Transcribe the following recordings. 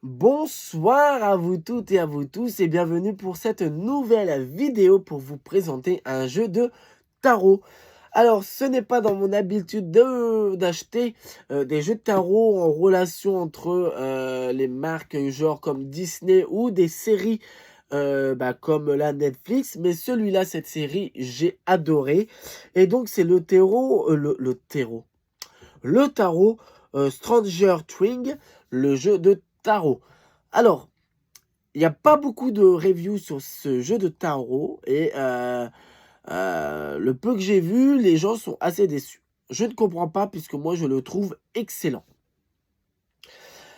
Bonsoir à vous toutes et à vous tous et bienvenue pour cette nouvelle vidéo pour vous présenter un jeu de tarot. Alors, ce n'est pas dans mon habitude d'acheter des jeux de tarot en relation entre les marques genre comme Disney ou des séries comme la Netflix, mais celui-là, cette série, j'ai adoré. Et donc, c'est le tarot Stranger Things, le jeu de tarot. Alors, il n'y a pas beaucoup de reviews sur ce jeu de tarot et le peu que j'ai vu, les gens sont assez déçus. Je ne comprends pas puisque moi je le trouve excellent.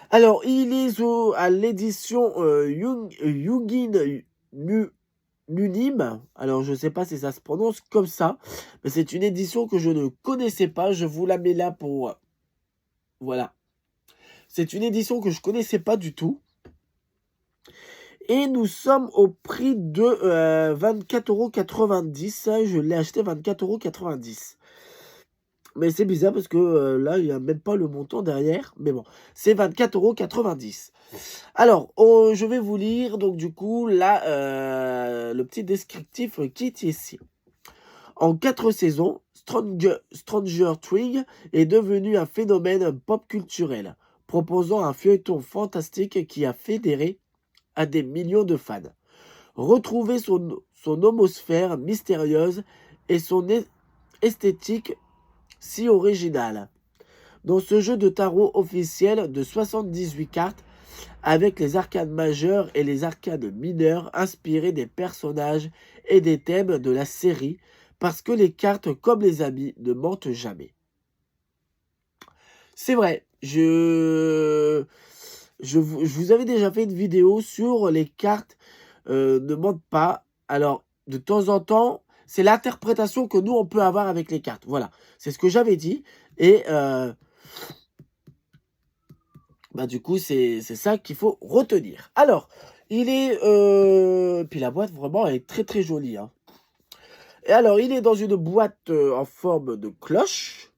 Alors, il est à l'édition Yugin Nunim. Alors, je ne sais pas si ça se prononce comme ça, mais c'est une édition que je ne connaissais pas. Je vous la mets là pour... Voilà. C'est une édition que je ne connaissais pas du tout. Et nous sommes au prix de 24,90 €. Je l'ai acheté 24,90 €. Mais c'est bizarre parce que là, il n'y a même pas le montant derrière. Mais bon, c'est 24,90 €. Alors, je vais vous lire donc du coup là, le petit descriptif qui est ici. En 4 saisons, Stranger Things est devenu un phénomène pop culturel, proposant un feuilleton fantastique qui a fédéré à des millions de fans. Retrouver son homosphère mystérieuse et son esthétique si originale. Dans ce jeu de tarot officiel de 78 cartes, avec les arcades majeures et les arcades mineures inspirées des personnages et des thèmes de la série, parce que les cartes, comme les amis, ne mentent jamais. C'est vrai, je vous avais déjà fait une vidéo sur les cartes ne mentent pas. Alors, de temps en temps, c'est l'interprétation que nous, on peut avoir avec les cartes. Voilà, c'est ce que j'avais dit. Et du coup, c'est ça qu'il faut retenir. Alors, il est... puis la boîte, vraiment, elle est très, très jolie. Hein. Et alors, il est dans une boîte en forme de cloche.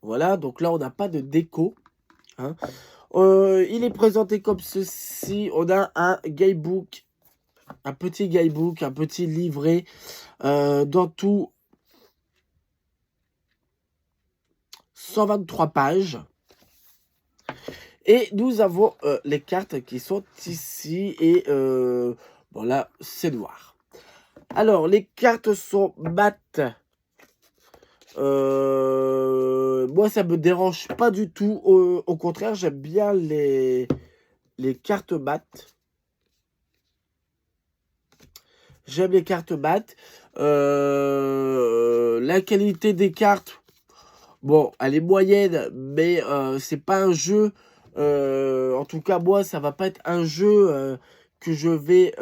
Voilà, donc là, on n'a pas de déco. Hein. Il est présenté comme ceci. On a un guidebook, un petit guidebook, un petit livret. Dans tout, 123 pages. Et nous avons les cartes qui sont ici. Et bon là, c'est noir. Alors, les cartes sont mates. Moi, ça me dérange pas du tout. Au contraire, j'aime bien les cartes mates. J'aime les cartes mates. La qualité des cartes, bon, elle est moyenne, mais c'est pas un jeu. En tout cas, moi, ça va pas être un jeu que je vais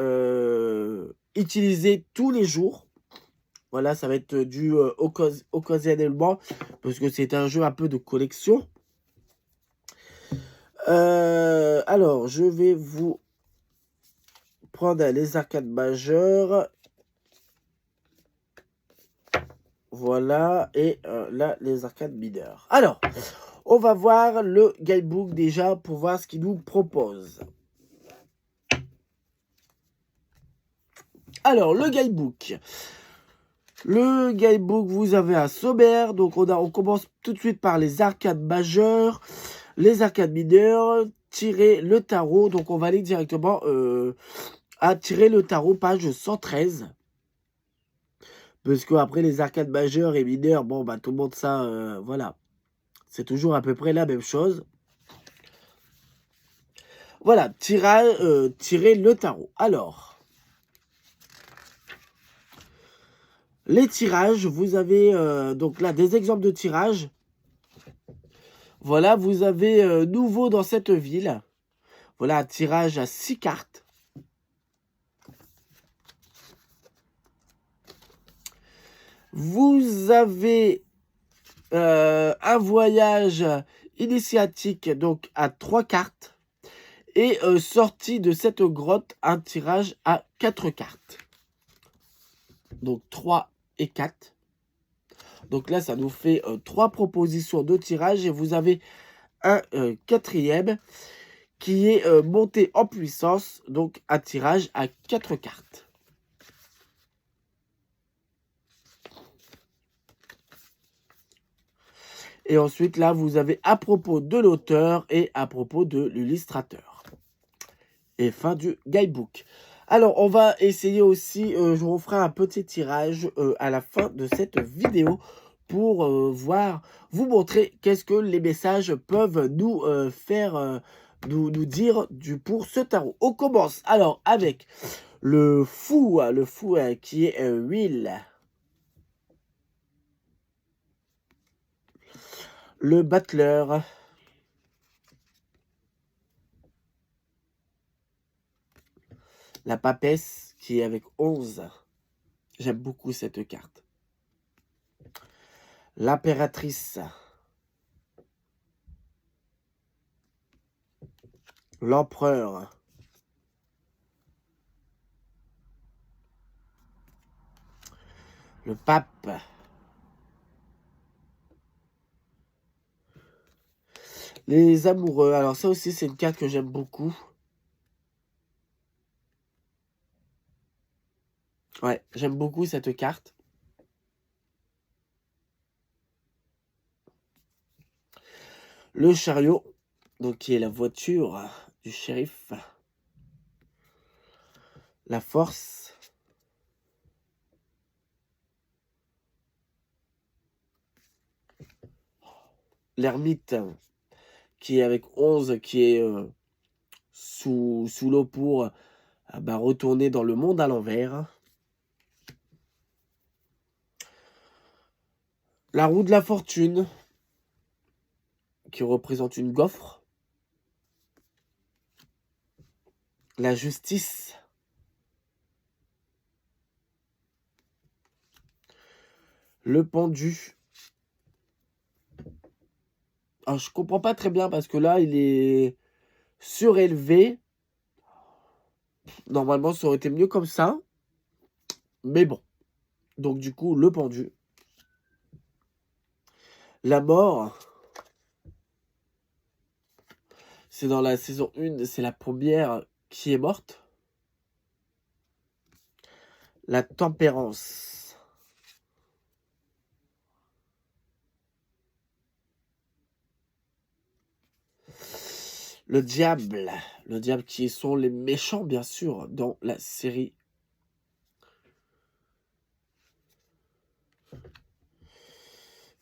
utiliser tous les jours. Voilà, ça va être du occasionnellement, parce que c'est un jeu un peu de collection. Alors, je vais vous prendre les arcades majeures. Voilà, et là, les arcades mineures. Alors, on va voir le guidebook déjà pour voir ce qu'il nous propose. Alors, le guidebook. Le guidebook, vous avez un sommaire. Donc, on commence tout de suite par les arcades majeures, les arcades mineures, tirer le tarot. Donc, on va aller directement à tirer le tarot, page 113. Parce qu'après, les arcades majeures et mineures, bon, tout le monde ça, voilà. C'est toujours à peu près la même chose. Voilà, tirer le tarot. Alors, les tirages, vous avez donc là des exemples de tirages. Voilà, vous avez nouveau dans cette ville. Voilà, un tirage à 6 cartes. Vous avez un voyage initiatique donc à 3 cartes. Et sorti de cette grotte, un tirage à 4 cartes. Donc 3 et 4. Donc là, ça nous fait 3 propositions de tirage. Et vous avez un quatrième qui est monté en puissance, donc un tirage à 4 cartes. Et ensuite, là, vous avez à propos de l'auteur et à propos de l'illustrateur. Et fin du guidebook. Alors, on va essayer aussi, je vous ferai un petit tirage à la fin de cette vidéo pour vous montrer qu'est-ce que les messages peuvent nous faire, nous dire pour ce tarot. On commence alors avec le fou qui est Will. Le battleur. La papesse qui est avec 11. J'aime beaucoup cette carte. L'impératrice. L'empereur. Le pape. Les amoureux. Alors ça aussi, c'est une carte que j'aime beaucoup. Ouais, j'aime beaucoup cette carte. Le chariot, donc qui est la voiture du shérif. La force. L'ermite, qui est avec 11, qui est sous l'eau pour retourner dans le monde à l'envers. La roue de la fortune, qui représente une gaufre. La justice. Le pendu. Alors, je comprends pas très bien parce que là, il est surélevé. Normalement, ça aurait été mieux comme ça. Mais bon. Donc, du coup, le pendu. La mort. C'est dans la saison 1, c'est la première qui est morte. La tempérance. Le diable. Le diable qui sont les méchants, bien sûr, dans la série.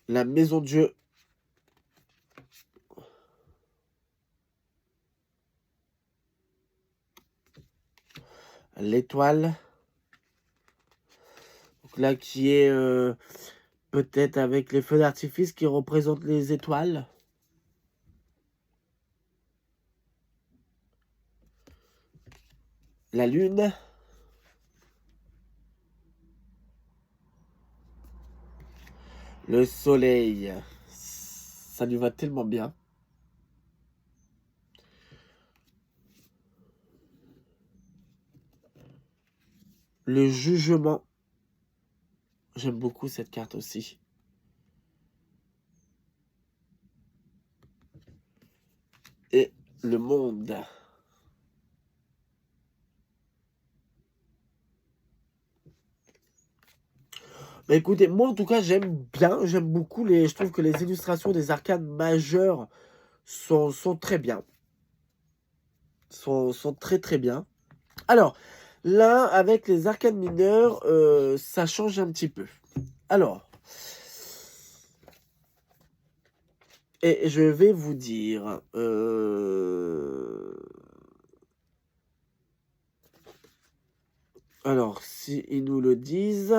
La maison Dieu. L'étoile. Donc là, qui est peut-être avec les feux d'artifice qui représentent les étoiles. La lune. Le soleil. Ça lui va tellement bien. Le jugement. J'aime beaucoup cette carte aussi. Et le monde. Bah écoutez, moi en tout cas j'aime bien, j'aime beaucoup je trouve que les illustrations des arcanes majeures sont très bien. Sont très très bien. Alors, là avec les arcanes mineurs, ça change un petit peu. Alors, et je vais vous dire, alors si ils nous le disent.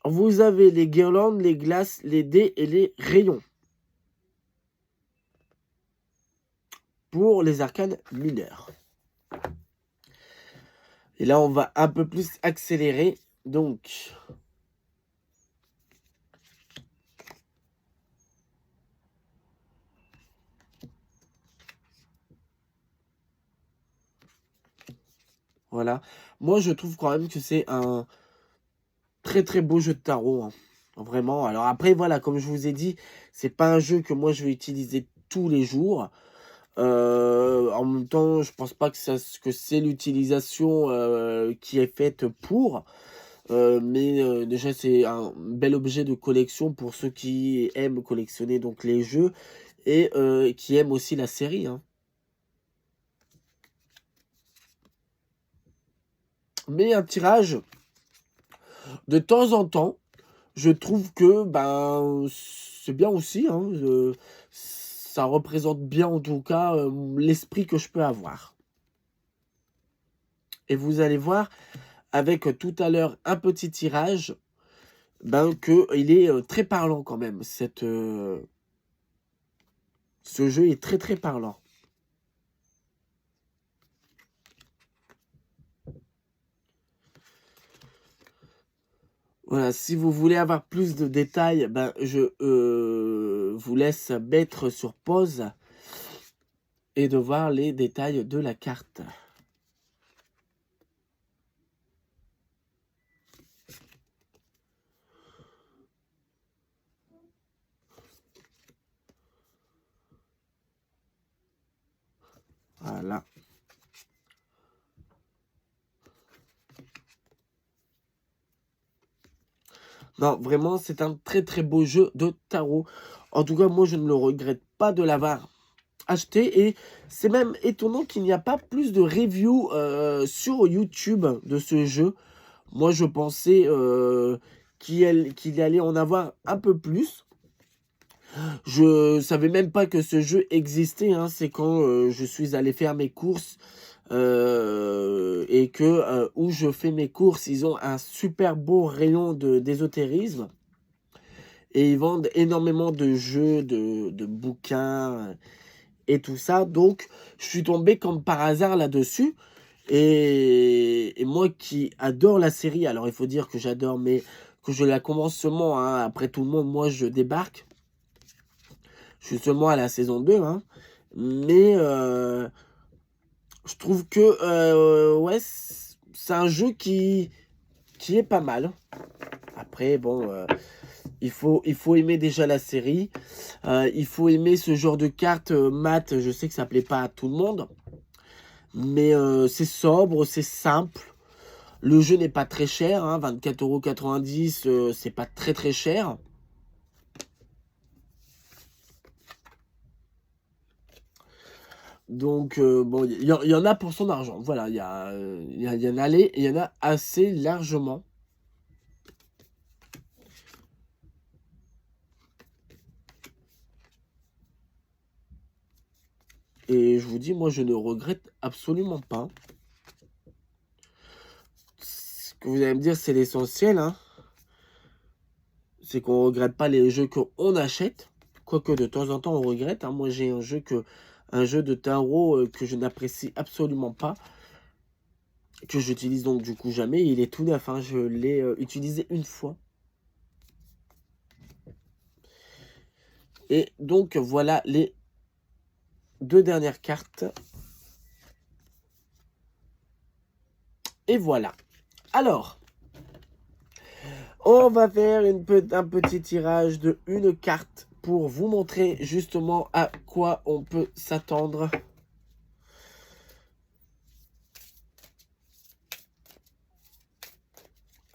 Vous avez les guirlandes, les glaces, les dés et les rayons. Pour les arcanes mineurs. Et là, on va un peu plus accélérer. Donc, Voilà. Moi, je trouve quand même que c'est un très, très beau jeu de tarot, hein. Vraiment. Alors après, voilà, comme je vous ai dit, c'est pas un jeu que moi je vais utiliser tous les jours. En même temps, je pense pas que c'est l'utilisation, qui est faite pour. Mais déjà, c'est un bel objet de collection pour ceux qui aiment collectionner donc les jeux et qui aiment aussi la série, hein. Mais un tirage, de temps en temps, je trouve que, ben, c'est bien aussi, hein, ça représente bien en tout cas, l'esprit que je peux avoir. Et vous allez voir avec, tout à l'heure un petit tirage, ben, qu'il est, très parlant quand même. Ce jeu est très, très parlant. Voilà, si vous voulez avoir plus de détails, ben, je, vous laisse mettre sur pause et de voir les détails de la carte. Voilà. Non, vraiment, c'est un très, très beau jeu de tarot. En tout cas, moi, je ne le regrette pas de l'avoir acheté et c'est même étonnant qu'il n'y a pas plus de reviews, sur YouTube de ce jeu. Moi, je pensais, qu'il allait en avoir un peu plus. Je savais même pas que ce jeu existait, hein. C'est quand, je suis allé faire mes courses, et que, où je fais mes courses, ils ont un super beau rayon d'ésotérisme et ils vendent énormément de jeux, de bouquins, et tout ça. Donc, je suis tombé comme par hasard là-dessus et moi qui adore la série, alors il faut dire que j'adore, mais que je la commence seulement, hein, après tout le monde, moi je débarque. Je suis seulement à la saison 2, hein, mais je trouve que, ouais, c'est un jeu qui est pas mal. Après bon, il faut aimer déjà la série, il faut aimer ce genre de cartes, mat. Je sais que ça plaît pas à tout le monde, mais c'est sobre, c'est simple. Le jeu n'est pas très cher, hein, 24,90 €, c'est pas très, très cher. Donc bon, il y en a pour son argent. Voilà, il y en a assez largement. Et je vous dis, moi, je ne regrette absolument pas. Ce que vous allez me dire, c'est l'essentiel, hein. C'est qu'on regrette pas les jeux qu'on achète. Quoique de temps en temps, on regrette, hein. Moi, j'ai un jeu de tarot, que je n'apprécie absolument pas, que j'utilise donc du coup jamais. Il est tout neuf, hein. Je l'ai utilisé une fois. Et donc, voilà les deux dernières cartes. Et voilà. Alors, on va faire un petit tirage de une carte pour vous montrer justement à quoi on peut s'attendre.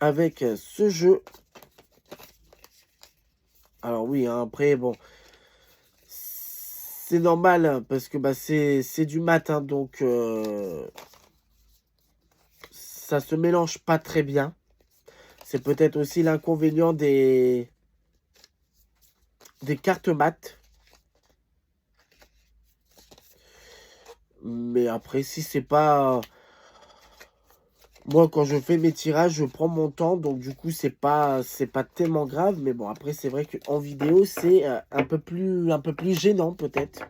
Avec ce jeu. Alors oui, hein, après, bon, c'est normal, hein, parce que bah, c'est du matin, donc ça se mélange pas très bien. C'est peut-être aussi l'inconvénient des cartes mat. Mais après, si c'est pas... Moi, quand je fais mes tirages, je prends mon temps, donc du coup, c'est pas tellement grave. Mais bon, après, c'est vrai qu'en vidéo, c'est un peu plus gênant, peut-être.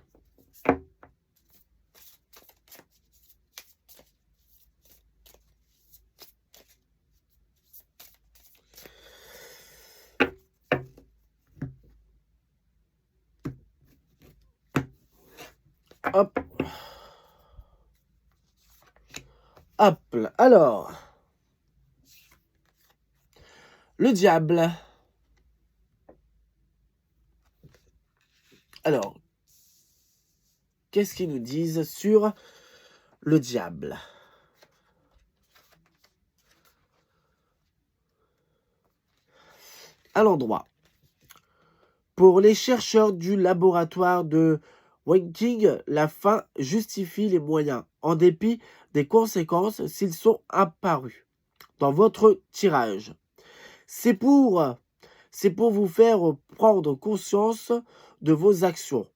Hop. Hop là. Alors, le diable. Alors, qu'est-ce qu'ils nous disent sur le diable? À l'endroit. Pour les chercheurs du laboratoire de Wanking, la fin justifie les moyens, en dépit des conséquences s'ils sont apparus dans votre tirage. C'est pour vous faire prendre conscience de vos actions.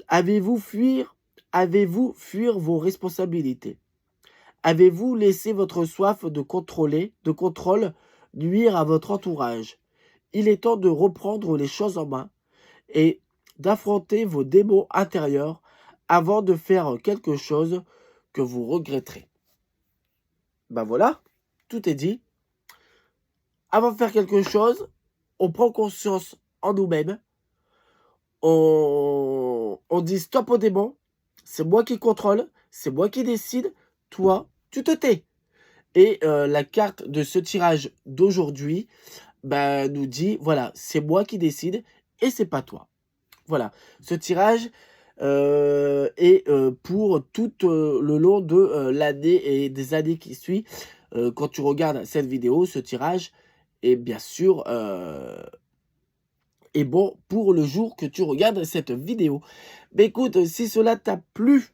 Avez-vous fuir vos responsabilités? Avez-vous laissé votre soif de contrôle nuire à votre entourage? Il est temps de reprendre les choses en main et d'affronter vos démons intérieurs avant de faire quelque chose que vous regretterez. Ben voilà, tout est dit. Avant de faire quelque chose, on prend conscience en nous-mêmes. On dit stop aux démons. C'est moi qui contrôle, c'est moi qui décide. Toi, tu te tais. Et la carte de ce tirage d'aujourd'hui nous dit, voilà, c'est moi qui décide et c'est pas toi. Voilà, ce tirage est pour tout le long de l'année et des années qui suivent. Quand tu regardes cette vidéo, ce tirage est bien sûr est bon pour le jour que tu regardes cette vidéo. Mais écoute, si cela t'a plu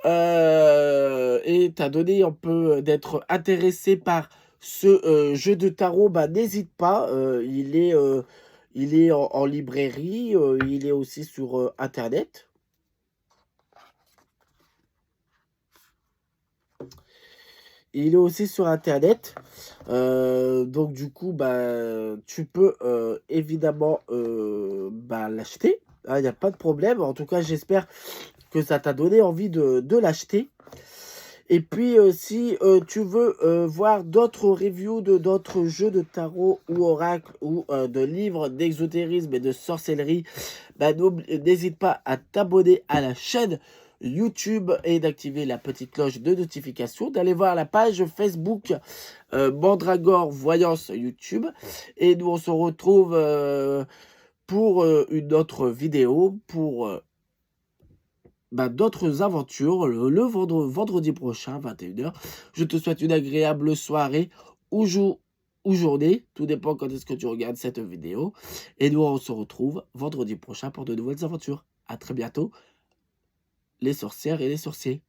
et t'a donné un peu d'être intéressé par ce jeu de tarot, n'hésite pas, il est en librairie, il est aussi sur internet. Il est aussi sur internet. Donc du coup, tu peux évidemment l'acheter. Il n'y a pas de problème. En tout cas, j'espère que ça t'a donné envie de l'acheter. Et puis, si tu veux voir d'autres reviews de d'autres jeux de tarot ou oracle ou de livres d'exotérisme et de sorcellerie, n'hésite pas à t'abonner à la chaîne YouTube et d'activer la petite cloche de notification, d'aller voir la page Facebook Mandragore Voyance YouTube. Et nous, on se retrouve pour une autre vidéo, pour d'autres aventures le vendredi prochain, 21h. Je te souhaite une agréable soirée ou journée. Tout dépend quand est-ce que tu regardes cette vidéo. Et nous, on se retrouve vendredi prochain pour de nouvelles aventures. À très bientôt, les sorcières et les sorciers.